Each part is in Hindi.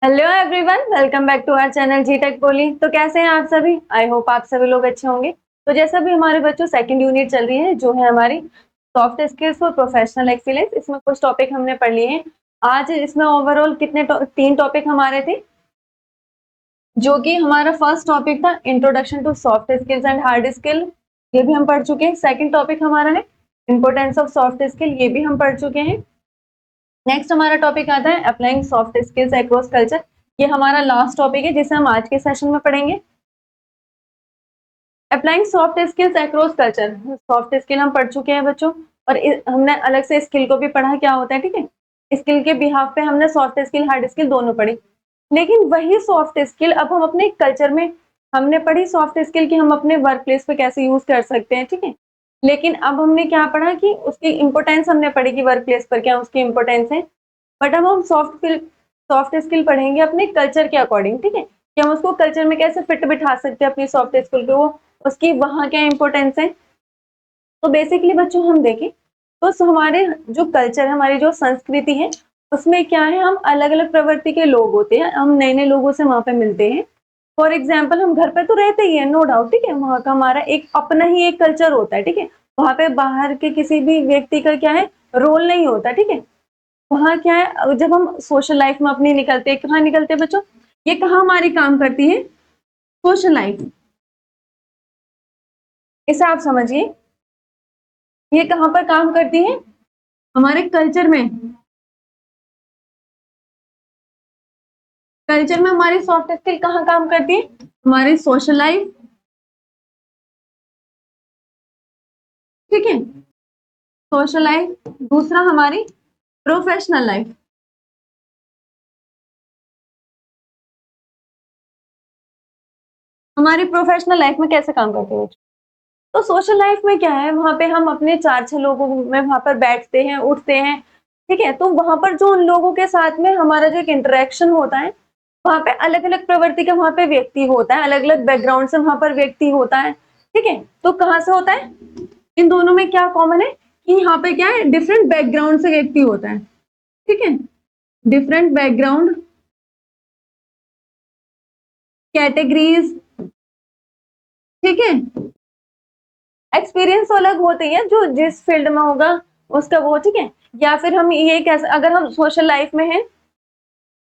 Hello everyone, welcome back to our channel G tech Boli. तो कैसे हैं आप सभी? आई होप आप सभी लोग अच्छे होंगे। तो जैसा भी हमारे बच्चों सेकंड यूनिट चल रही है जो है हमारी soft skills for professional excellence, इसमें कुछ टॉपिक हमने पढ़ लिए हैं। आज इसमें ओवरऑल तीन टॉपिक हमारे थे, जो कि हमारा फर्स्ट टॉपिक था introduction to soft skills and hard skill, ये भी हम पढ़ चुके हैं। सेकेंड टॉपिक हमारा है इंपोर्टेंस ऑफ सॉफ्ट स्किल, ये भी हम पढ़ चुके हैं। नेक्स्ट हमारा टॉपिक आता है applying soft skills across culture, ये हमारा लास्ट टॉपिक है जिसे हम आज के सेशन में पढ़ेंगे। Applying soft skills across culture, soft skill हम पढ़ चुके हैं बच्चों, और हमने अलग से स्किल को भी पढ़ा क्या होता है, ठीक है। स्किल के बिहाफ पे हमने सॉफ्ट स्किल हार्ड स्किल दोनों पढ़ी, लेकिन वही सॉफ्ट स्किल अब हम अपने कल्चर में हमने पढ़ी सॉफ्ट स्किल की हम अपने वर्क प्लेस पे कैसे यूज कर सकते हैं, ठीक है। लेकिन अब हमने क्या पढ़ा कि उसकी इंपोर्टेंस हमने पढ़ी कि वर्क प्लेस पर क्या उसकी इंपोर्टेंस है। बट अब हम सॉफ्ट स्किल पढ़ेंगे अपने कल्चर के अकॉर्डिंग, ठीक है, कि हम उसको कल्चर में कैसे फिट बिठा सकते हैं अपनी सॉफ्ट स्किल को, उसकी वहाँ क्या इंपॉर्टेंस है। तो बेसिकली बच्चों हम देखें तो हमारे जो कल्चर है, हमारी जो संस्कृति है, उसमें क्या है, हम अलग अलग प्रवृत्ति के लोग होते हैं, हम नए नए लोगों से वहां पे मिलते हैं। फॉर एग्जाम्पल हम घर पे तो रहते ही है, नो डाउट, ठीक है, वहाँ का हमारा एक अपना ही एक कल्चर होता है, ठीक है। वहां पे बाहर के किसी भी व्यक्ति का क्या है, रोल नहीं होता, ठीक है। वहाँ क्या है, जब हम सोशल लाइफ में अपनी निकलते हैं, कहाँ निकलते हैं बच्चों, ये कहाँ हमारी काम करती है, सोशल लाइफ। इसे आप समझिए, ये कहाँ पर काम करती है, हमारे कल्चर में। कल्चर में हमारी सॉफ्ट स्किल कहाँ काम करती है, हमारी सोशल लाइफ, ठीक है, सोशल लाइफ। दूसरा हमारी प्रोफेशनल लाइफ। हमारी प्रोफेशनल लाइफ में कैसे काम करती है, तो सोशल लाइफ में क्या है, वहां पे हम अपने चार छह लोगों में वहां पर बैठते हैं, उठते हैं, ठीक है। तो वहां पर जो उन लोगों के साथ में हमारा जो एक इंटरेक्शन होता है, वहां पे अलग अलग प्रवृत्ति का वहां पे व्यक्ति होता है, अलग अलग बैकग्राउंड से वहां पर व्यक्ति होता है, ठीक है। तो कहाँ से होता है, इन दोनों में क्या कॉमन है कि यहाँ पे क्या है, डिफरेंट बैकग्राउंड से व्यक्ति होता है, ठीक है। डिफरेंट बैकग्राउंड, कैटेगरीज, ठीक है। एक्सपीरियंस तो अलग होते हैं, जो जिस फील्ड में होगा उसका वो, ठीक है। या फिर हम ये कैसे, अगर हम सोशल लाइफ में हैं,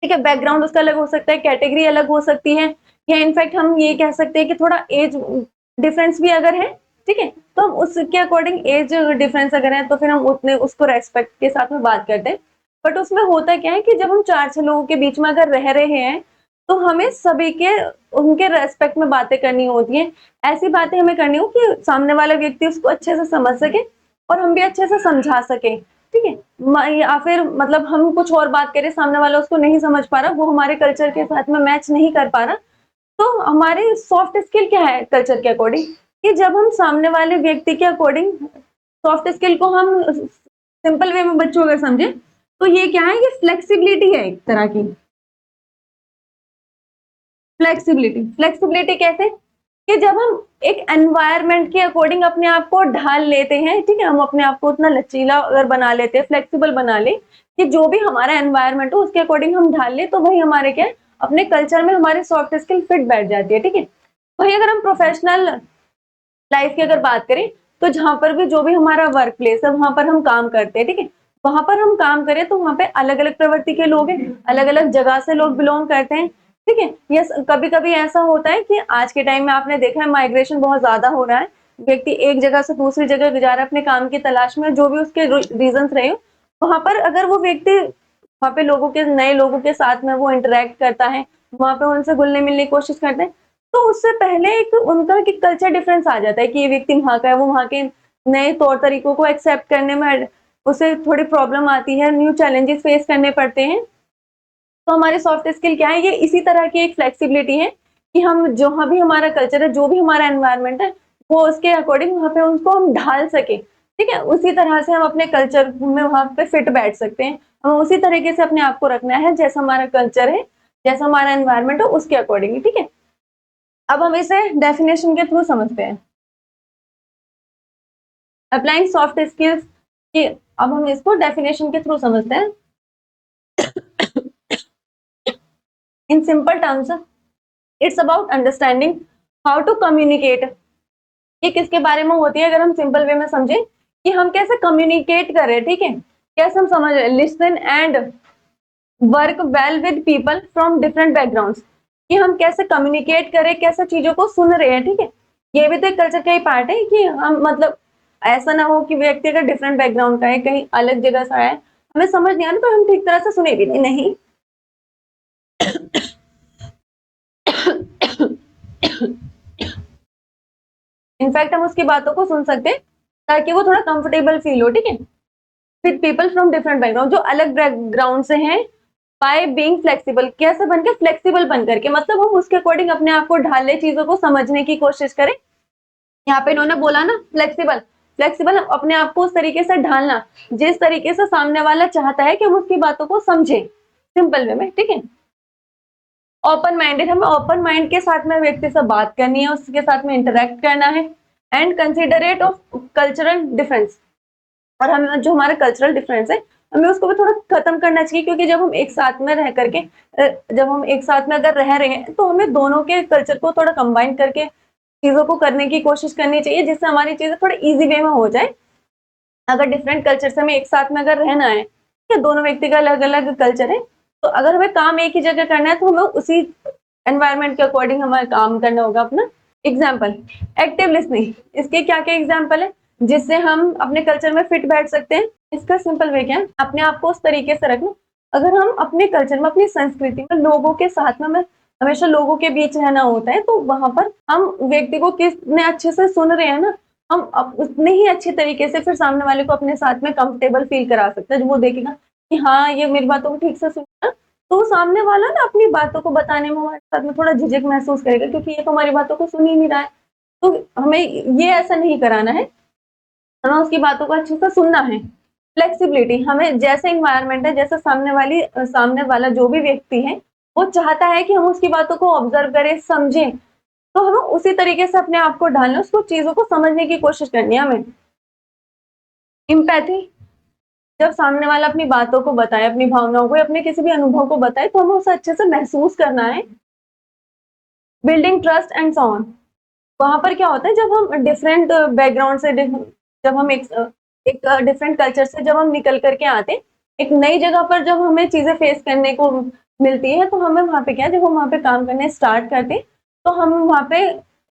ठीक है, बैकग्राउंड उसका अलग हो सकता है, कैटेगरी अलग हो सकती है, या इनफैक्ट हम ये कह सकते हैं कि थोड़ा एज डिफरेंस भी अगर है, ठीक है, तो हम उसके अकॉर्डिंग एज डिफरेंस अगर है तो फिर हम उतने उसको रेस्पेक्ट के साथ में बात करते हैं। बट उसमें होता क्या है कि जब हम चार छह लोगों के बीच में अगर रह रहे हैं, तो हमें सभी के उनके रेस्पेक्ट में बातें करनी होती है। ऐसी बातें हमें करनी हो कि सामने वाला व्यक्ति उसको अच्छे से समझ सके और हम भी अच्छे से समझा सके, ठीक है। या फिर मतलब हम कुछ और बात करें, सामने वाला उसको नहीं समझ पा रहा, वो हमारे कल्चर के साथ में मैच नहीं कर पा रहा, तो हमारी सॉफ्ट स्किल क्या है कल्चर के अकॉर्डिंग, कि जब हम सामने वाले व्यक्ति के अकॉर्डिंग सॉफ्ट स्किल को हम सिंपल वे में बच्चों अगर समझे, तो ये क्या है, ये फ्लेक्सिबिलिटी है एक तरह की। फ्लेक्सिबिलिटी कैसे, कि जब हम एक एनवायरनमेंट के अकॉर्डिंग अपने आप को ढाल लेते हैं, ठीक है, हम अपने आप को उतना लचीला अगर बना लेते हैं, फ्लेक्सिबल बना ले कि जो भी हमारा एनवायरनमेंट हो उसके अकॉर्डिंग हम ढाल ले, तो वही हमारे क्या है, अपने कल्चर में हमारी सॉफ्ट स्किल फिट बैठ जाती है, ठीक है। वही अगर हम प्रोफेशनल लाइफ की अगर बात करें, तो जहां पर भी जो भी हमारा वर्क प्लेस है वहां पर हम काम करते हैं, ठीक है, वहां पर हम काम करें तो वहां पे अलग अलग प्रवृत्ति के लोग हैं, अलग अलग जगह से लोग बिलोंग करते हैं, ठीक है। यस, कभी कभी ऐसा होता है कि आज के टाइम में आपने देखा है माइग्रेशन बहुत ज्यादा हो रहा है, व्यक्ति एक जगह से दूसरी जगह जा रहा है अपने काम की तलाश में, जो भी उसके रीजन रहे हो, वहां पर अगर वो व्यक्ति वहां पे लोगों के नए लोगों के साथ में वो इंटरेक्ट करता है, वहां पे उनसे घुलने मिलने की कोशिश करते हैं, तो उससे पहले एक उनका कि कल्चर डिफरेंस आ जाता है कि ये व्यक्ति वहां का है, वो वहां के नए तौर तरीकों को एक्सेप्ट करने में उसे थोड़ी प्रॉब्लम आती है, न्यू चैलेंजेस फेस करने पड़ते हैं। तो हमारे सॉफ्ट स्किल क्या है, ये इसी तरह की एक फ्लेक्सिबिलिटी है कि हम जो भी हमारा कल्चर है, जो भी हमारा एनवायरनमेंट है, वो उसके अकॉर्डिंग वहां पे उनको हम ढाल सके, ठीक है, उसी तरह से हम अपने कल्चर में वहां पे फिट बैठ सकते हैं। हमें उसी तरीके से अपने आप को रखना है जैसा हमारा कल्चर है, जैसा हमारा एनवायरनमेंट है उसके अकॉर्डिंग, ठीक है। अब हम इसे डेफिनेशन के थ्रू समझते हैं, अप्लाइंग सॉफ्ट स्किल्स की। अब हम इसको डेफिनेशन के थ्रू समझते हैं। In simple terms it's about understanding how to communicate. ये किसके बारे में होती है, अगर हम सिंपल वे में समझे कि हम कैसे कम्युनिकेट कर रहे हैं, ठीक है, कैसे हम समझ रहे, listen and work well with people from different backgrounds, कि हम कैसे कम्युनिकेट करें, कैसे चीजों को सुन रहे हैं, ठीक है। ये भी तो एक कल्चर का ही पार्ट है कि हम मतलब ऐसा ना हो कि व्यक्ति अगर डिफरेंट बैकग्राउंड का है, कहीं अलग जगह से आया है, हमें समझ नहीं आया तो हम ठीक तरह से सुने भी नहीं। इनफैक्ट हम उसकी बातों को सुन सकते हैं ताकि वो थोड़ा कंफर्टेबल फील हो, ठीक है, with people from different background, जो अलग बैकग्राउंड से हैं, बाय बीइंग फ्लेक्सिबल, कैसे बनके, फ्लेक्सिबल बन करके, मतलब हम उसके अकॉर्डिंग अपने आप को ढाल ले, चीजों को समझने की कोशिश करें। यहाँ पे इन्होंने बोला ना फ्लेक्सिबल, फ्लेक्सिबल अपने आप को उस तरीके से ढालना जिस तरीके से सामने वाला चाहता है कि हम उसकी बातों को समझे, सिंपल वे में, ठीक है। ओपन माइंडेड, हमें ओपन माइंड के साथ में व्यक्ति से बात करनी है, उसके साथ में इंटरेक्ट करना है, and considerate of cultural difference, और हमें जो हमारा कल्चरल डिफरेंस है हमें उसको भी थोड़ा खत्म करना चाहिए, क्योंकि जब हम एक साथ में रह करके जब हम एक साथ में अगर रह रहे हैं तो हमें दोनों के कल्चर को थोड़ा कंबाइन करके चीजों को करने की कोशिश करनी चाहिए, जिससे हमारी चीजें थोड़ी इजी वे में हो जाए। अगर डिफरेंट कल्चर से हमें एक साथ में अगर रहना है, या दोनों व्यक्ति का अलग अलग कल्चर है, तो अगर हमें काम एक ही जगह करना है तो हमें उसी एनवायरमेंट के अकॉर्डिंग हमें काम करना होगा अपना। एग्जाम्पल, एक्टिव लिसनिंग, इसके क्या क्या एग्जाम्पल है जिससे हम अपने कल्चर में फिट बैठ सकते हैं। इसका सिंपल वे क्या है, अपने आप को उस तरीके से रखना, अगर हम अपने कल्चर में, अपनी संस्कृति में, लोगों के साथ में, हमें हमेशा लोगों के बीच रहना होता है, तो वहां पर हम व्यक्ति को कितने अच्छे से सुन रहे हैं ना, हम उतने ही अच्छे तरीके से फिर सामने वाले को अपने साथ में कंफर्टेबल फील करा सकते हैं। जब वो देखेगा कि हाँ ये मेरी बातों को ठीक से सुना, तो सामने वाला ना अपनी बातों को बताने में हमारे साथ में थोड़ा झिझक महसूस करेगा, क्योंकि ये तो हमारी बातों को सुन ही नहीं रहा है। तो हमें ये ऐसा नहीं कराना है, हमें उसकी बातों को अच्छे से सुनना है। फ्लेक्सिबिलिटी, हमें जैसे इन्वायरमेंट है, जैसे सामने वाला जो भी व्यक्ति है वो चाहता है कि हम उसकी बातों को ऑब्जर्व करें, समझें, तो हमें उसी तरीके से अपने आप को ढालना, उसको चीजों को समझने की कोशिश करनी है हमें। इम्पैथी, जब सामने वाला अपनी बातों को बताए, अपनी भावनाओं को, अपने किसी भी अनुभव को बताए, तो हमें उसे अच्छे से महसूस करना है। Building trust and so on, वहां पर क्या होता है, जब हम डिफरेंट बैकग्राउंड से, जब हम एक डिफरेंट कल्चर से जब हम निकल करके आते, एक नई जगह पर जब हमें चीजें फेस करने को मिलती है, तो हमें वहां पे क्या, जब हम वहां पे काम करने स्टार्ट करते, तो हम वहां पे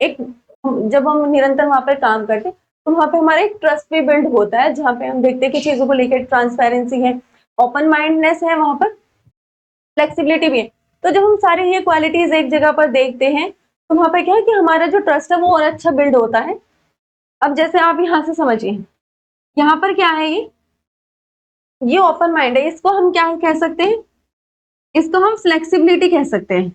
एक, जब हम निरंतर वहां पर काम करते, तो वहां पे हमारा एक ट्रस्ट भी बिल्ड होता है, जहाँ पे हम देखते हैं कि चीजों को लेकर ट्रांसपेरेंसी है, ओपन माइंडनेस है, वहां पर फ्लेक्सिबिलिटी भी है। तो जब हम सारी ये क्वालिटीज एक जगह पर देखते हैं, तो वहां पर क्या है कि हमारा जो ट्रस्ट है वो और अच्छा बिल्ड होता है। अब जैसे आप यहाँ से समझिए, यहाँ पर क्या है, ये ओपन माइंड है, इसको हम क्या कह सकते हैं, इसको हम फ्लेक्सिबिलिटी कह सकते हैं।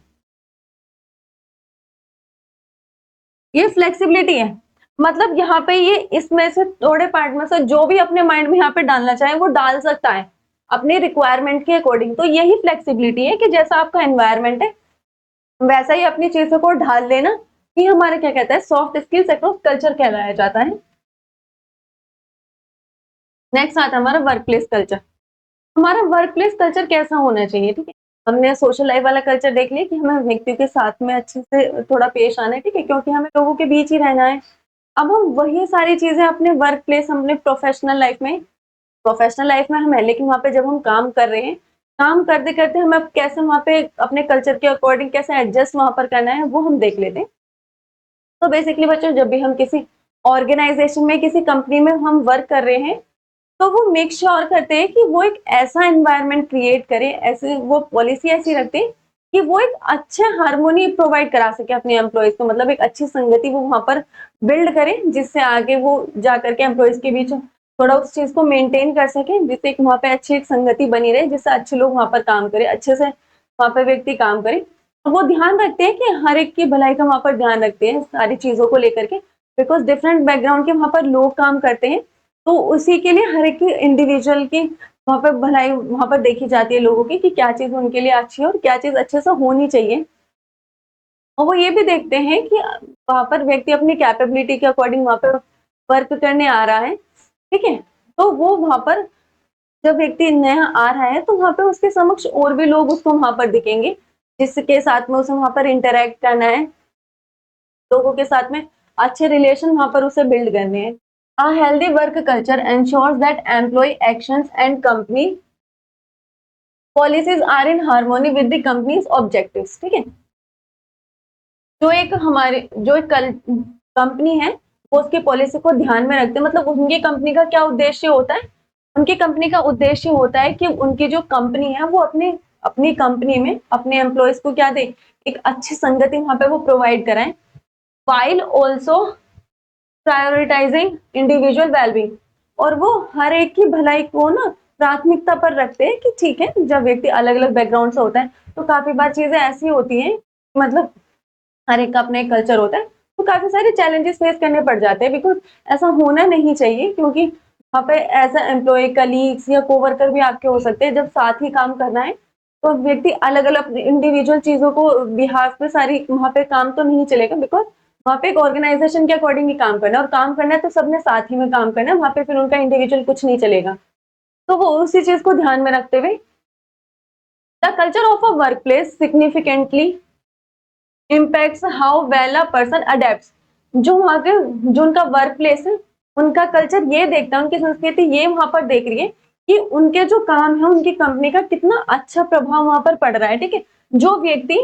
ये फ्लेक्सिबिलिटी है, मतलब यहाँ पे ये इसमें से थोड़े पार्ट में से जो भी अपने माइंड में यहाँ पे डालना चाहे वो डाल सकता है अपनी रिक्वायरमेंट के अकॉर्डिंग। तो यही फ्लेक्सिबिलिटी है कि जैसा आपका एनवायरमेंट है वैसा ही अपनी चीजों को ढाल लेना, ये हमारा क्या कहता है, सॉफ्ट स्किल्स अक्रॉस कल्चर कहलाया जाता है। नेक्स्ट आता है हमारा वर्क प्लेस कल्चर। हमारा वर्क प्लेस कल्चर कैसा होना चाहिए, ठीक है, हमने सोशल लाइफ वाला कल्चर देख लिया कि हमें व्यक्तियों के साथ में अच्छे से थोड़ा पेश आना है, ठीक है, क्योंकि हमें लोगों के बीच ही रहना है। अब हम वही सारी चीजें अपने वर्क प्लेस, हमने प्रोफेशनल लाइफ में हम है, लेकिन वहां पे जब हम काम कर रहे हैं, काम करते करते हमें कैसे वहां पे अपने कल्चर के अकॉर्डिंग कैसे एडजस्ट वहां पर करना है वो हम देख लेते हैं। तो बेसिकली बच्चों, जब भी हम किसी ऑर्गेनाइजेशन में, किसी कंपनी में हम वर्क कर रहे हैं, तो वो मेक श्योर करते हैं कि वो एक ऐसा एनवायरनमेंट क्रिएट करे, ऐसे वो पॉलिसी ऐसी रखते हैं कि वो एक अच्छे हार्मोनी प्रोवाइड करा सके अपने एम्प्लॉयज को, मतलब एक अच्छी संगति वो वहां पर बिल्ड करे, जिससे आगे वो जाकर के एम्प्लॉयज के बीच थोड़ा उस चीज को मेंटेन कर सके, जिससे एक वहां पे अच्छी एक संगति बनी रहे, जिससे अच्छे लोग वहां पर काम करे, अच्छे से वहां पर व्यक्ति काम करे। तो वो ध्यान रखते हैं कि हर एक की भलाई का वहां पर ध्यान रखते हैं सारी चीजों को लेकर के, बिकॉज डिफरेंट बैकग्राउंड के वहां पर लोग काम करते हैं, तो उसी के लिए हर एक इंडिविजुअल की वहां पर भलाई वहां पर देखी जाती है लोगों की, कि क्या चीज उनके लिए अच्छी है और क्या चीज अच्छे से होनी चाहिए। और वो ये भी देखते हैं कि वहां पर व्यक्ति अपनी कैपेबिलिटी के अकॉर्डिंग वहां पर वर्क करने आ रहा है, ठीक है, तो वो वहां पर जब व्यक्ति नया आ रहा है तो वहां पे उसके समक्ष और भी लोग उसको वहां पर दिखेंगे, जिसके साथ में उसे वहां पर इंटरेक्ट करना है, लोगों के साथ में अच्छे रिलेशन वहां पर उसे बिल्ड करने हैं। A healthy work culture ensures that employee actions and company policies are in harmony with the company's objectives। ठीक है, जो एक कंपनी है वो उसकी पॉलिसी को ध्यान में रखते हैं। मतलब उनकी कंपनी का क्या उद्देश्य होता है, उनकी कंपनी का उद्देश्य होता है कि उनकी जो कंपनी है वो अपनी कंपनी में अपने एम्प्लॉयज को क्या दे, एक अच्छी संगति वहां पे वो प्रोवाइड कराएं, while also prioritising individual wellbeing. और वो हर एक की भलाई को ना प्राथमिकता पर रखते हैं कि ठीक है, जब व्यक्ति अलग अलग बैकग्राउंड से होता है तो काफी बार चीजें ऐसी होती हैं, मतलब हर एक का अपना एक कल्चर होता है, तो काफी सारे चैलेंजेस फेस करने पड़ जाते हैं। बिकॉज ऐसा होना नहीं चाहिए, क्योंकि वहाँ पे एज ए एम्प्लॉय, कलीग्स या कोवर्कर भी आपके हो सकते हैं। जब साथ ही काम करना है तो व्यक्ति अलग अलग इंडिविजुअल चीजों को बिहाफ पे सारी वहाँ पे काम तो नहीं चलेगा, बिकॉज वहाँ पे एक ऑर्गेनाइजेशन के अकॉर्डिंग ही काम करना है, और काम करना है तो सबने साथ ही में काम करना है, वहाँ पे फिर उनका इंडिविजुअल कुछ नहीं चलेगा। तो वो उसी चीज को ध्यान में रखते हुए the culture of a work place significantly impacts how well a person adapts. जो वहाँ के जो उनका वर्क प्लेस है, उनका कल्चर ये देखता है, उनकी संस्कृति ये वहां पर देख रही है कि उनके जो काम है उनकी कंपनी का कितना अच्छा प्रभाव वहां पर पड़ रहा है। ठीक है, जो व्यक्ति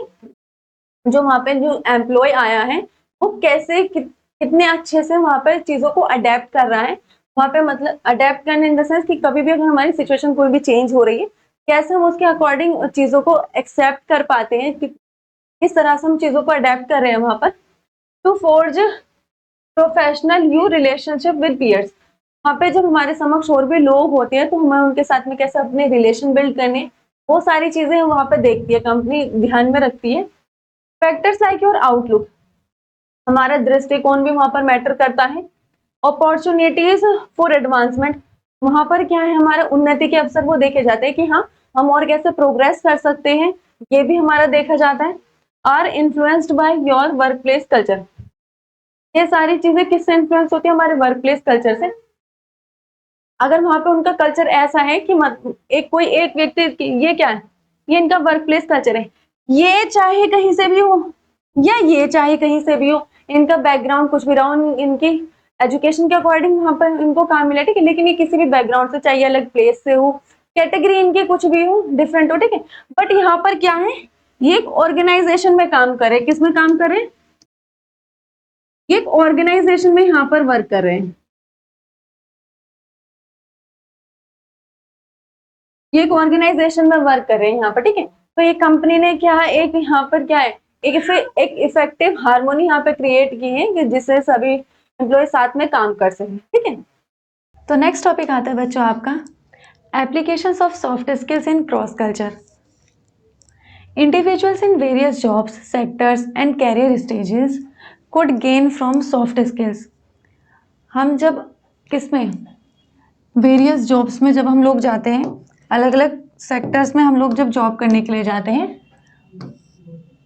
जो वहां पे जो एम्प्लॉय आया है वो कैसे कितने अच्छे से वहां पर चीजों को अडेप्ट कर रहा है। वहां पे मतलब अडेप्ट करने इन द सेंस कि कभी भी अगर हमारी सिचुएशन कोई भी चेंज हो रही है, कैसे हम उसके अकॉर्डिंग चीजों को एक्सेप्ट कर पाते हैं, कि किस तरह से हम चीजों को अडेप्ट कर रहे हैं वहां पर। To forge professional new relationship with peers, वहां पे जब हमारे समक्ष और भी लोग होते हैं तो हमें उनके साथ में कैसे अपने रिलेशन बिल्ड करने, वो सारी चीजें वहां पर देखती है कंपनी, ध्यान में रखती है। फैक्टर्स लाइक योर आउटलुक, हमारा दृष्टिकोण भी वहां पर मैटर करता है। अपॉर्चुनिटीज फॉर एडवांसमेंट, वहां पर क्या है, हमारे उन्नति के अवसर वो देखे जाते हैं कि हाँ हम और कैसे प्रोग्रेस कर सकते हैं, ये भी हमारा देखा जाता है। Are influenced by your work place culture, ये सारी चीजें किससे इन्फ्लुएंस होती है, हमारे वर्क प्लेस कल्चर से। अगर वहां पे उनका कल्चर ऐसा है कि एक व्यक्ति, ये क्या है, ये इनका वर्क प्लेस कल्चर है, ये चाहे कहीं से भी हो या ये चाहे कहीं से भी हो, इनका बैकग्राउंड कुछ भी रहा, इनकी एजुकेशन के अकॉर्डिंग वहां पर इनको काम मिला, ठीक है, लेकिन ये किसी भी बैकग्राउंड से, चाहे अलग प्लेस से हो, कैटेगरी इनकी कुछ भी हो, डिफरेंट हो, ठीक है, बट यहाँ पर क्या है, ये एक ऑर्गेनाइजेशन में काम करे, किस में काम करे, ये एक ऑर्गेनाइजेशन में यहाँ पर वर्क कर रहे हैं, ये एक ऑर्गेनाइजेशन में वर्क कर रहे हैं यहाँ पर, ठीक है। तो ये कंपनी ने क्या है, एक यहाँ पर क्या है, एक इफेक्टिव हार्मोनी यहाँ पे क्रिएट की है कि जिससे सभी एम्प्लॉय साथ में काम कर सकें, ठीक है। तो नेक्स्ट टॉपिक आता है बच्चों आपका applications of soft skills in cross culture. Individuals in various jobs sectors and career stages could gain from soft skills. हम जब किसमें वेरियस जॉब्स में जब हम लोग जाते हैं, अलग अलग सेक्टर्स में हम लोग जब जॉब करने के लिए जाते हैं,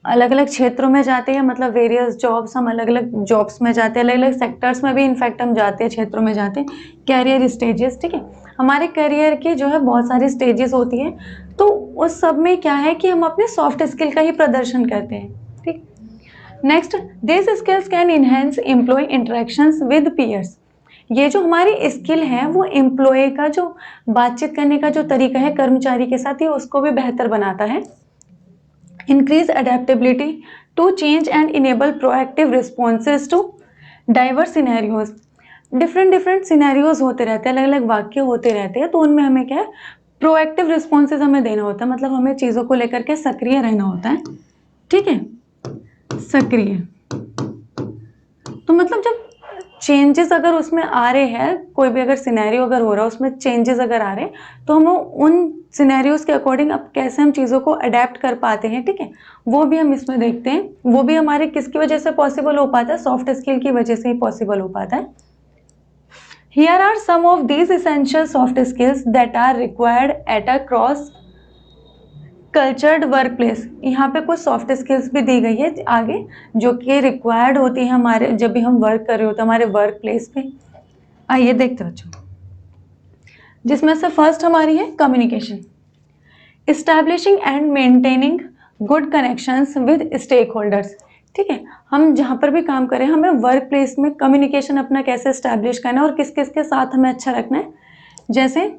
अलग अलग क्षेत्रों में जाते हैं, मतलब वेरियस जॉब्स, हम अलग अलग जॉब्स में जाते हैं, अलग अलग सेक्टर्स में भी इनफैक्ट हम जाते हैं, क्षेत्रों में जाते हैं। कैरियर स्टेजेस, ठीक है, हमारे करियर की जो है बहुत सारी स्टेजेस होती हैं, तो उस सब में क्या है कि हम अपने सॉफ्ट स्किल का ही प्रदर्शन करते हैं, ठीक। Next, this skills can enhance employ interactions with peers. ये जो हमारी स्किल है वो एम्प्लॉय का जो बातचीत करने का जो तरीका है कर्मचारी के साथ, ये उसको भी बेहतर बनाता है। increase adaptability to change and enable proactive responses to diverse scenarios। Different scenarios होते रहते हैं, अलग अलग वाक्य होते रहते हैं, तो उनमें हमें क्या है, प्रोएक्टिव रिस्पॉन्सेज हमें देना होता है, मतलब हमें चीज़ों को लेकर के सक्रिय रहना होता है, ठीक है, सक्रिय। तो मतलब जब चेंजेस अगर उसमें आ रहे हैं, कोई भी अगर सिनेरियो अगर हो रहा है उसमें चेंजेस अगर आ रहे हैं, तो हम उन सिनेरियोज के अकॉर्डिंग अब कैसे हम चीज़ों को अडेप्ट कर पाते हैं, ठीक है, वो भी हम इसमें देखते हैं। वो भी हमारे किसकी वजह से पॉसिबल हो पाता है, सॉफ्ट स्किल की वजह से ही पॉसिबल हो पाता है। Here are some of these essential soft skills that are required at a cross cultured work place. यहाँ पे कुछ सॉफ्ट स्किल्स भी दी गई है आगे, जो कि रिक्वायर्ड होती है हमारे जब भी हम वर्क कर रहे होते हैं हमारे वर्क प्लेस पे। आइए देखते बच्चों, जिसमें से फर्स्ट हमारी है communication. Establishing and maintaining good connections with stake holders. ठीक है, हम जहाँ पर भी काम करें हमें वर्क प्लेस में कम्युनिकेशन अपना कैसे इस्टेब्लिश करना है और किस किस के साथ हमें अच्छा रखना है। जैसे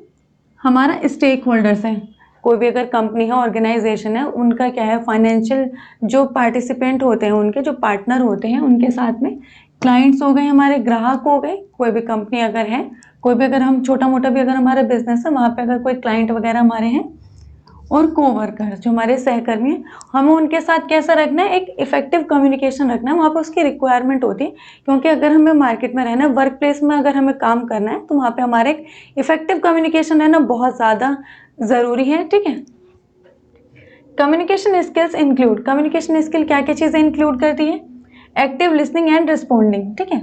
हमारा स्टेक होल्डर्स हैं, कोई भी अगर कंपनी है, ऑर्गेनाइजेशन है, उनका क्या है, फाइनेंशियल जो पार्टिसिपेंट होते हैं, उनके जो पार्टनर होते हैं, उनके साथ में क्लाइंट्स हो गए, हमारे ग्राहक हो गए, कोई भी कंपनी अगर है, कोई भी अगर हम छोटा मोटा भी अगर हमारा बिजनेस है, वहाँ पे अगर कोई क्लाइंट वगैरह हमारे हैं, और कोवर्कर जो हमारे सहकर्मी हैं, हमें उनके साथ कैसा रखना है, एक इफेक्टिव कम्युनिकेशन रखना है। वहाँ पर उसकी रिक्वायरमेंट होती है, क्योंकि अगर हमें मार्केट में रहना है, वर्क प्लेस में अगर हमें काम करना है, तो वहाँ पे हमारे एक इफेक्टिव कम्युनिकेशन रहना बहुत ज़्यादा ज़रूरी है। ठीक है, communication skills include, communication skill क्या क्या चीज़ें इंक्लूड करती है, एक्टिव लिसनिंग एंड रिस्पॉन्डिंग। ठीक है,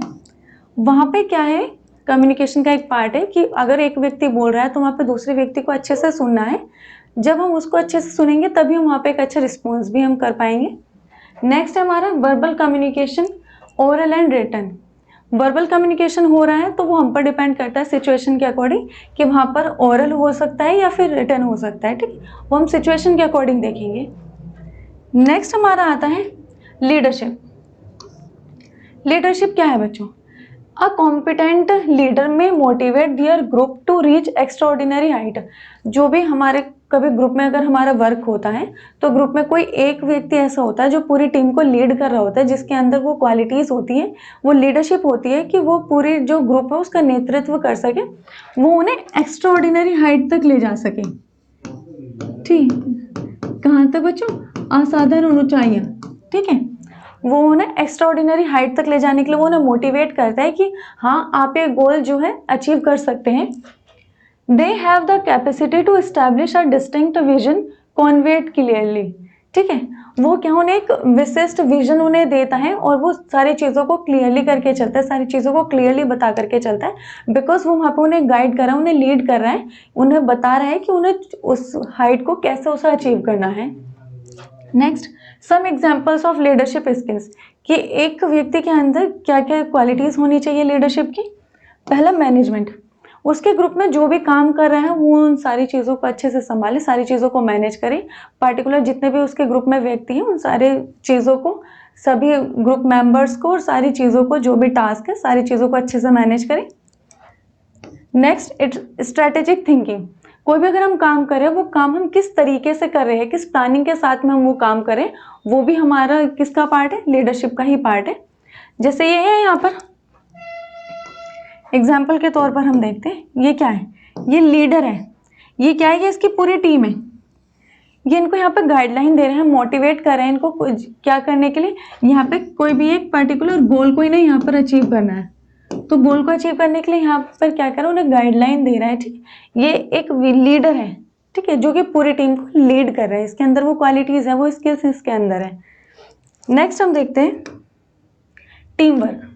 वहाँ पे क्या है, कम्युनिकेशन का एक पार्ट है कि अगर एक व्यक्ति बोल रहा है तो वहाँ पे दूसरे व्यक्ति को अच्छे से सुनना है। जब हम उसको अच्छे से सुनेंगे तभी हम वहाँ पे एक अच्छा रिस्पॉन्स भी हम कर पाएंगे। नेक्स्ट है हमारा verbal communication, oral and written. Verbal communication हो रहा है तो वो हम पर डिपेंड करता है सिचुएशन के अकॉर्डिंग कि वहाँ पर ओरल हो सकता है या फिर रिटन हो सकता है। ठीक है, वो हम सिचुएशन के अकॉर्डिंग देखेंगे। नेक्स्ट हमारा आता है लीडरशिप। लीडरशिप क्या है बच्चों, a competent leader may motivate their group to reach extraordinary height. जो भी हमारे कभी ग्रुप में अगर हमारा वर्क होता है तो ग्रुप में कोई एक व्यक्ति ऐसा होता है जो पूरी टीम को लीड कर रहा होता है, जिसके अंदर वो क्वालिटीज़ होती हैं, वो लीडरशिप होती है कि वो पूरी जो ग्रुप है उसका नेतृत्व कर सके, वो उन्हें एक्स्ट्राऑर्डिनरी हाइट तक ले जा सके। ठीक, कहाँ तक बच्चों, असाधारण ऊंचाइयाँ। ठीक है, वो उन्हें एक्स्ट्राऑर्डिनरी हाइट तक ले जाने के लिए वो उन्हें मोटिवेट करता है कि हाँ आप ये गोल जो है अचीव कर सकते हैं। They have the capacity to establish a distinct vision conveyed clearly. ठीक है, वो क्या, उन्हें एक विशिष्ट विजन उन्हें देता है और वो सारी चीज़ों को क्लियरली करके चलता है, सारी चीज़ों को क्लियरली बता करके चलता है, बिकॉज वो वहाँ पे उन्हें गाइड कर रहा है, उन्हें लीड कर रहा है, उन्हें बता रहा है कि उन्हें उस हाइट को कैसे उसे अचीव करना है। Next, some examples of leadership skills, कि एक व्यक्ति के अंदर क्या क्या क्वालिटीज़ होनी चाहिए लीडरशिप की। पहला, मैनेजमेंट, उसके ग्रुप में जो भी काम कर रहे हैं वो उन सारी चीज़ों को अच्छे से संभाले, सारी चीज़ों को मैनेज करे, पर्टिकुलर जितने भी उसके ग्रुप में व्यक्ति हैं उन सारे चीज़ों को, सभी ग्रुप मेंबर्स को और सारी चीज़ों को, जो भी टास्क है सारी चीज़ों को अच्छे से मैनेज करें। नेक्स्ट, इट्स स्ट्रेटेजिक थिंकिंग, कोई भी अगर हम काम करें वो काम हम किस तरीके से कर रहे हैं, किस प्लानिंग के साथ में हम वो काम करें, वो भी हमारा किसका पार्ट है, लीडरशिप का ही पार्ट है। जैसे ये है यहाँ पर एग्जाम्पल के तौर पर हम देखते हैं, ये क्या है, ये लीडर है, ये क्या है, ये इसकी पूरी टीम है, ये इनको यहाँ पे गाइडलाइन दे रहे हैं, मोटिवेट कर रहे हैं इनको क्या करने के लिए, यहाँ पे कोई भी एक पर्टिकुलर गोल को इन्हें यहाँ पर अचीव करना है, तो गोल को अचीव करने के लिए यहाँ पर क्या कर रहा है, उन्हें गाइडलाइन दे रहा है। ठीक, ये एक लीडर है, ठीक है, जो कि पूरी टीम को लीड कर रहा है, इसके अंदर वो क्वालिटीज़ है, वो स्किल्स इसके अंदर है। नेक्स्ट हम देखते हैं टीम वर्क।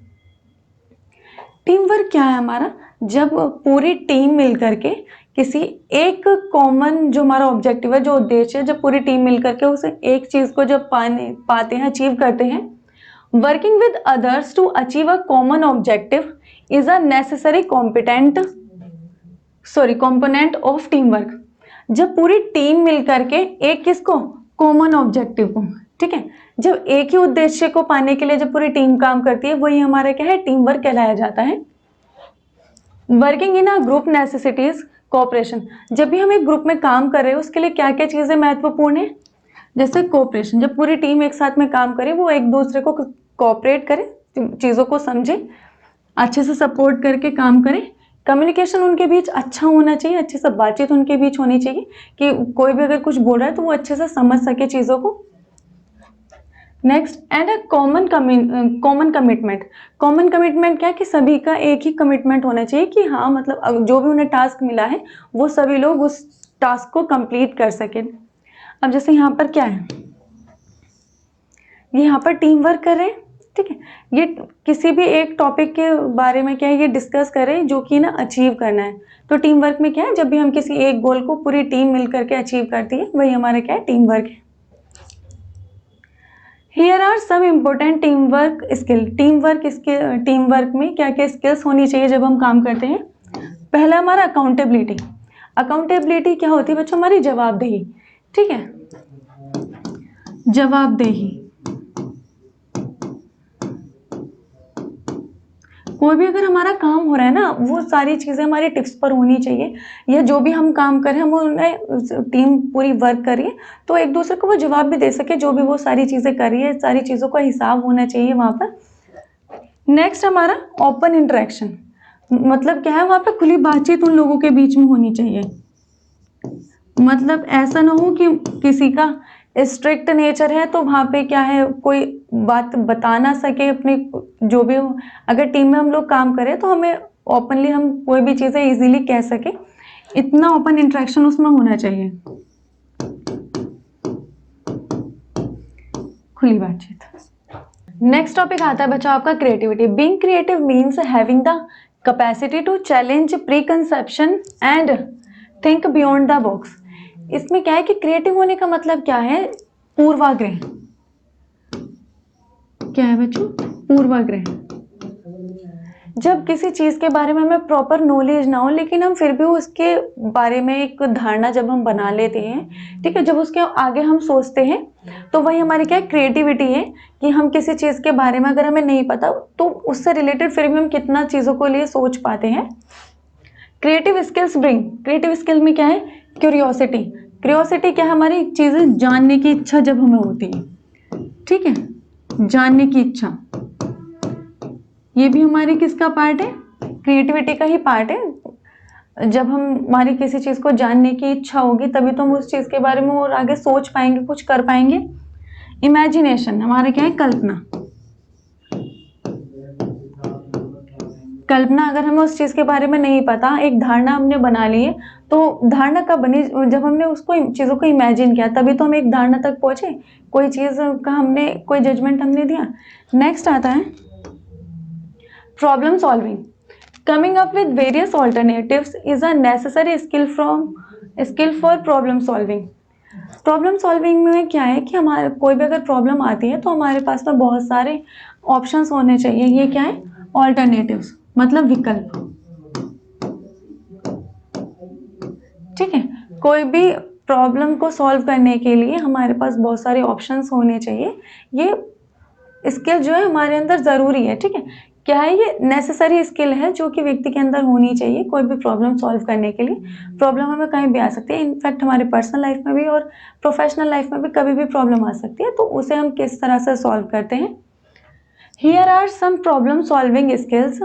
टीम वर्क क्या है हमारा, जब पूरी टीम मिल करके किसी एक कॉमन जो हमारा ऑब्जेक्टिव है, जो उद्देश्य है, जब पूरी टीम मिल करके उसे एक चीज़ को जब पाते हैं, अचीव करते हैं। Working with others to achieve a common objective is a necessary component of team work. जब पूरी टीम मिल करके एक किसको, कॉमन ऑब्जेक्टिव को, ठीक है, जब एक ही उद्देश्य को पाने के लिए जब पूरी टीम काम करती है, वही हमारा क्या है, टीम वर्क कहलाया जाता है। Working in a group necessities cooperation, जब भी हम एक ग्रुप में काम कर रहे हैं उसके लिए क्या क्या चीज़ें महत्वपूर्ण है, जैसे कोऑपरेशन, जब पूरी टीम एक साथ में काम करे, वो एक दूसरे को कोऑपरेट करे, चीज़ों को समझे, अच्छे से सपोर्ट करके काम करें। कम्युनिकेशन उनके बीच अच्छा होना चाहिए, अच्छे से बातचीत उनके बीच होनी चाहिए कि कोई भी अगर कुछ बोल रहा है तो वो अच्छे से समझ सके चीज़ों को। Next, and a common commitment. Common commitment क्या है, कि सभी का एक ही कमिटमेंट होना चाहिए कि हाँ, मतलब जो भी उन्हें टास्क मिला है वो सभी लोग उस टास्क को कंप्लीट कर सकें। अब जैसे यहाँ पर क्या है, ये यहाँ पर टीम वर्क कर रहे हैं, ठीक है, ये किसी भी एक टॉपिक के बारे में क्या है, ये डिस्कस कर रहे हैं जो कि ना अचीव करना है। तो टीम वर्क में क्या है, जब भी हम किसी एक गोल को पूरी टीम मिल करके अचीव करती है, वही हमारा क्या है, टीम वर्क है। Here are some important team work skill. Team work में क्या क्या स्किल्स होनी चाहिए जब हम काम करते हैं। पहला हमारा अकाउंटेबिलिटी। अकाउंटेबिलिटी क्या होती है बच्चों, हमारी जवाबदेही, ठीक है। जवाबदेही, कोई भी अगर हमारा काम हो रहा है ना, वो सारी चीज़ें हमारी टिप्स पर होनी चाहिए, या जो भी हम काम कर रहे हैं हम उन्हें टीम पूरी वर्क कर रही है तो एक दूसरे को वो जवाब भी दे सके, जो भी वो सारी चीज़ें कर रही है, सारी चीज़ों का हिसाब होना चाहिए वहाँ पर। नेक्स्ट हमारा ओपन इंटरेक्शन, मतलब क्या है, वहाँ पे खुली बातचीत उन लोगों के बीच में होनी चाहिए। मतलब ऐसा ना हो कि किसी का स्ट्रिक्ट नेचर है तो वहाँ पे क्या है, कोई बात बता ना सके अपनी, जो भी हो। अगर टीम में हम लोग काम करें तो हमें ओपनली हम कोई भी चीज़ें इजीली कह सके, इतना ओपन इंटरेक्शन उसमें होना चाहिए, खुली बातचीत। नेक्स्ट टॉपिक आता है बच्चों आपका creativity. Being creative means having the capacity to challenge preconception and think beyond the box. इसमें क्या है कि क्रिएटिव होने का मतलब क्या है, पूर्वाग्रह। क्या है बच्चों, पूर्वाग्रह। जब किसी चीज के बारे में हमें प्रॉपर नॉलेज ना हो लेकिन हम फिर भी उसके बारे में एक धारणा जब हम बना लेते हैं, ठीक है, जब उसके आगे हम सोचते हैं, तो वही हमारी क्या क्रिएटिविटी है कि हम किसी चीज के बारे में अगर हमें नहीं पता तो उससे रिलेटेड फिर भी हम कितना चीजों को लिए सोच पाते हैं। Creative skills bring, creative skill में क्या है, क्यूरियोसिटी। क्यूरियोसिटी क्या है, हमारी चीजें जानने की इच्छा जब हमें होती है, ठीक है, जानने की इच्छा, ये भी हमारी किसका पार्ट है, क्रिएटिविटी का ही पार्ट है। जब हम हमारी किसी चीज को जानने की इच्छा होगी तभी तो हम उस चीज के बारे में और आगे सोच पाएंगे, कुछ कर पाएंगे। इमेजिनेशन हमारा क्या है, कल्पना। कल्पना, अगर हमें उस चीज के बारे में नहीं पता, एक धारणा हमने बना ली है, तो धारणा कब बनी, जब हमने उसको चीजों को इमेजिन किया तभी तो हम एक धारणा तक पहुंचे, कोई चीज का हमने कोई जजमेंट हमने दिया। नेक्स्ट आता है problem solving. Coming up with various alternatives is a necessary skill for problem solving. Problem solving में क्या है कि हमारे कोई भी अगर प्रॉब्लम आती है तो हमारे पास में बहुत सारे ऑप्शंस होने चाहिए। ये क्या है, ऑल्टरनेटिव्स, मतलब विकल्प, ठीक है। कोई भी प्रॉब्लम को सॉल्व करने के लिए हमारे पास बहुत सारे ऑप्शंस होने चाहिए। ये स्किल जो है हमारे अंदर ज़रूरी है, ठीक है। क्या है, ये नेसेसरी स्किल है जो कि व्यक्ति के अंदर होनी चाहिए कोई भी प्रॉब्लम सॉल्व करने के लिए। प्रॉब्लम हमें कहीं भी आ सकती है, इनफैक्ट हमारे पर्सनल लाइफ में भी और प्रोफेशनल लाइफ में भी कभी भी प्रॉब्लम आ सकती है, तो उसे हम किस तरह से सॉल्व करते हैं। Here are some problem solving skills.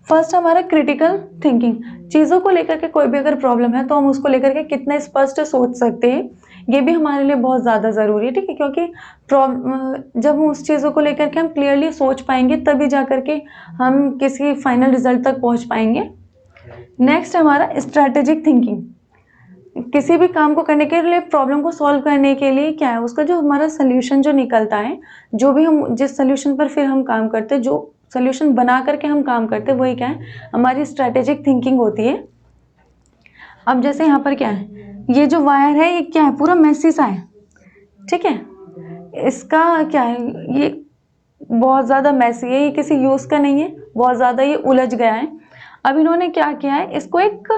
First हमारा क्रिटिकल थिंकिंग, चीज़ों को लेकर के कोई भी अगर प्रॉब्लम है तो हम उसको लेकर के कितना स्पष्ट सोच सकते हैं, ये भी हमारे लिए बहुत ज़्यादा ज़रूरी है, ठीक है। क्योंकि जब हम उस चीज़ों को लेकर के हम क्लियरली सोच पाएंगे तभी जा करके हम किसी फाइनल रिजल्ट तक पहुंच पाएंगे। नेक्स्ट हमारा स्ट्रैटेजिक थिंकिंग, किसी भी काम को करने के लिए, प्रॉब्लम को सॉल्व करने के लिए क्या है, उसका जो हमारा सोल्यूशन जो निकलता है, जो भी हम जिस सोल्यूशन पर फिर हम काम करते हैं, जो सोल्यूशन बना करके हम काम करते हैं, वही क्या है, हमारी स्ट्रैटेजिक थिंकिंग होती है। अब जैसे यहाँ पर क्या है, ये जो वायर है ये क्या है, पूरा मेसी सा है, ठीक है। इसका क्या है, ये बहुत ज़्यादा मेसी है, ये किसी यूज़ का नहीं है, बहुत ज़्यादा ये उलझ गया है। अब इन्होंने क्या किया है, इसको एक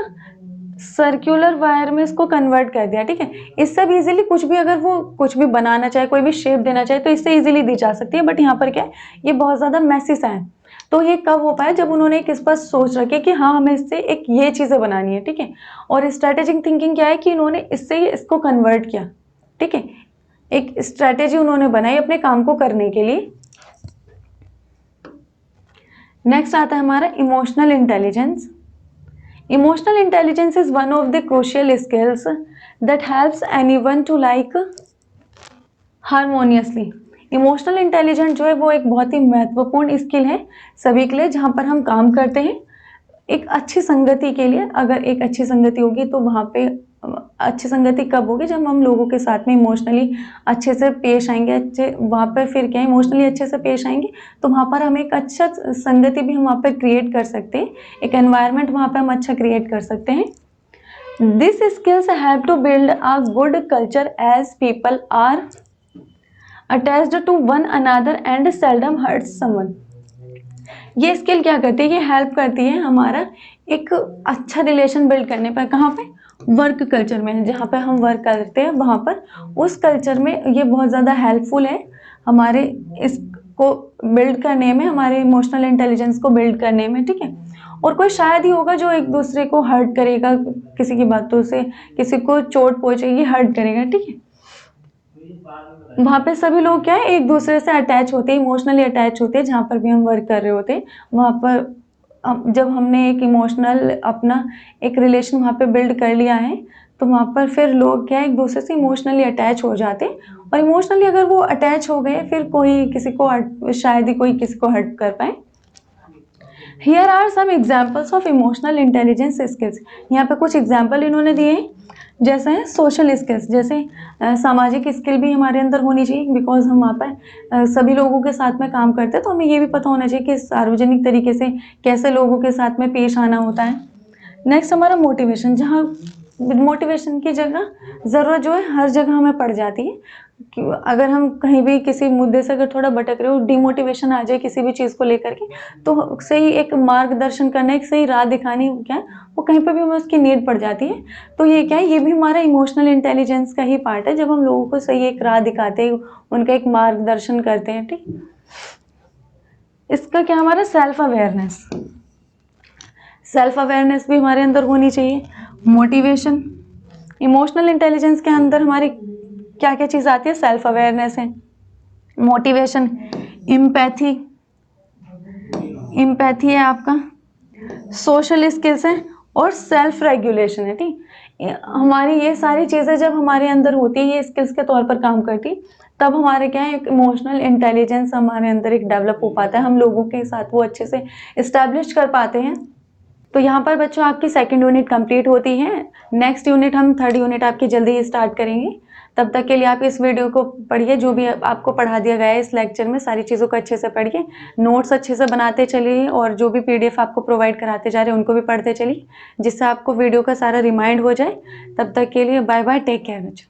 सर्कुलर वायर में इसको कन्वर्ट कर दिया, ठीक है। इससे भी इजीली कुछ भी, अगर वो कुछ भी बनाना चाहे, कोई भी शेप देना चाहे तो इससे इजीली दी जा सकती है। बट यहाँ पर क्या है, ये बहुत ज़्यादा मैसी सा है। तो ये कब हो पाया, जब उन्होंने एक स्पष्ट सोच रखी कि हाँ हमें इससे एक ये चीज़ें बनानी है, ठीक है। और स्ट्रैटेजिक थिंकिंग क्या है कि इन्होंने इससे इसको कन्वर्ट किया, ठीक है। एक स्ट्रैटेजी उन्होंने बनाई अपने काम को करने के लिए। नेक्स्ट आता है हमारा emotional intelligence. Emotional intelligence is one of the crucial skills that helps anyone to like harmoniously. Emotional intelligence जो है वो एक बहुत ही महत्वपूर्ण स्किल है सभी के लिए, जहाँ पर हम काम करते हैं एक अच्छी संगति के लिए। अगर एक अच्छी संगति होगी तो वहाँ पे अच्छी संगति कब होगी, जब हम लोगों के साथ में इमोशनली अच्छे से पेश आएंगे, अच्छे वहाँ पर फिर क्या इमोशनली अच्छे से पेश आएंगे तो वहाँ पर हम एक अच्छा संगति भी हम वहाँ पर क्रिएट कर सकते हैं, एक एनवायरनमेंट वहाँ पर हम अच्छा क्रिएट कर सकते हैं। This skills help to build a good culture as people are attached to one another and seldom hurts someone. ये स्किल क्या करती है, ये हेल्प करती है हमारा एक अच्छा रिलेशन बिल्ड करने पर। कहाँ पे, वर्क कल्चर में, जहाँ पे हम वर्क करते हैं वहाँ पर, उस कल्चर में ये बहुत ज़्यादा हेल्पफुल है हमारे इसको बिल्ड करने में, हमारे इमोशनल इंटेलिजेंस को बिल्ड करने में, ठीक है। और कोई शायद ही होगा जो एक दूसरे को हर्ट करेगा, किसी की बातों से किसी को चोट पहुंचेगी, हर्ट करेगा, ठीक है। वहाँ पे सभी लोग क्या है, एक दूसरे से अटैच होते हैं, इमोशनली अटैच होते हैं। जहाँ पर भी हम वर्क कर रहे होते हैं वहाँ पर जब हमने एक इमोशनल अपना एक रिलेशन वहाँ पे बिल्ड कर लिया है, तो वहाँ पर फिर लोग क्या है, एक दूसरे से इमोशनली अटैच हो जाते हैं। और इमोशनली अगर वो अटैच हो गए, फिर कोई किसी को शायद ही कोई किसी को हर्ट कर पाए। Here are some examples of emotional intelligence skills. यहाँ पे कुछ एग्जाम्पल इन्होंने दिए हैं, जैसे है सोशल स्किल्स, जैसे सामाजिक स्किल भी हमारे अंदर होनी चाहिए, बिकॉज हम वहाँ पर सभी लोगों के साथ में काम करते हैं, तो हमें ये भी पता होना चाहिए कि सार्वजनिक तरीके से कैसे लोगों के साथ में पेश आना होता है। नेक्स्ट हमारा मोटिवेशन, जहाँ मोटिवेशन की जगह ज़रूरत जो है हर जगह हमें पड़ जाती है कि अगर हम कहीं भी किसी मुद्दे से अगर थोड़ा भटक रहे हो, डिमोटिवेशन आ जाए किसी भी चीज़ को लेकर के, तो सही एक मार्गदर्शन करना, एक सही राह दिखानी क्या है, वो कहीं पर भी हमें उसकी नीड पड़ जाती है। तो ये क्या है, ये भी हमारा इमोशनल इंटेलिजेंस का ही पार्ट है, जब हम लोगों को सही एक राह दिखाते हैं, उनका एक मार्गदर्शन करते हैं, ठीक। इसका क्या, हमारा सेल्फ अवेयरनेस, सेल्फ अवेयरनेस भी हमारे अंदर होनी चाहिए। मोटिवेशन, इमोशनल इंटेलिजेंस के अंदर हमारी क्या क्या चीज़ आती है, सेल्फ अवेयरनेस है, मोटिवेशन, इम्पैथी, इम्पैथी है आपका, सोशल स्किल्स है, और सेल्फ रेगुलेशन है, ठीक। हमारी ये सारी चीज़ें जब हमारे अंदर होती है, ये स्किल्स के तौर पर काम करती, तब हमारे क्या है, एक इमोशनल इंटेलिजेंस हमारे अंदर एक डेवलप हो पाता है, हम लोगों के साथ वो अच्छे से इस्टेब्लिश कर पाते हैं। तो यहाँ पर बच्चों आपकी सेकंड यूनिट कंप्लीट होती है। नेक्स्ट यूनिट हम थर्ड यूनिट आपकी जल्दी ही स्टार्ट करेंगे। तब तक के लिए आप इस वीडियो को पढ़िए, जो भी आपको पढ़ा दिया गया है इस लेक्चर में, सारी चीज़ों को अच्छे से पढ़िए, नोट्स अच्छे से बनाते चलिए, और जो भी PDF आपको प्रोवाइड कराते जा रहे हैं उनको भी पढ़ते चलिए, जिससे आपको वीडियो का सारा रिमाइंड हो जाए। तब तक के लिए बाय बाय, टेक केयर बच्चों।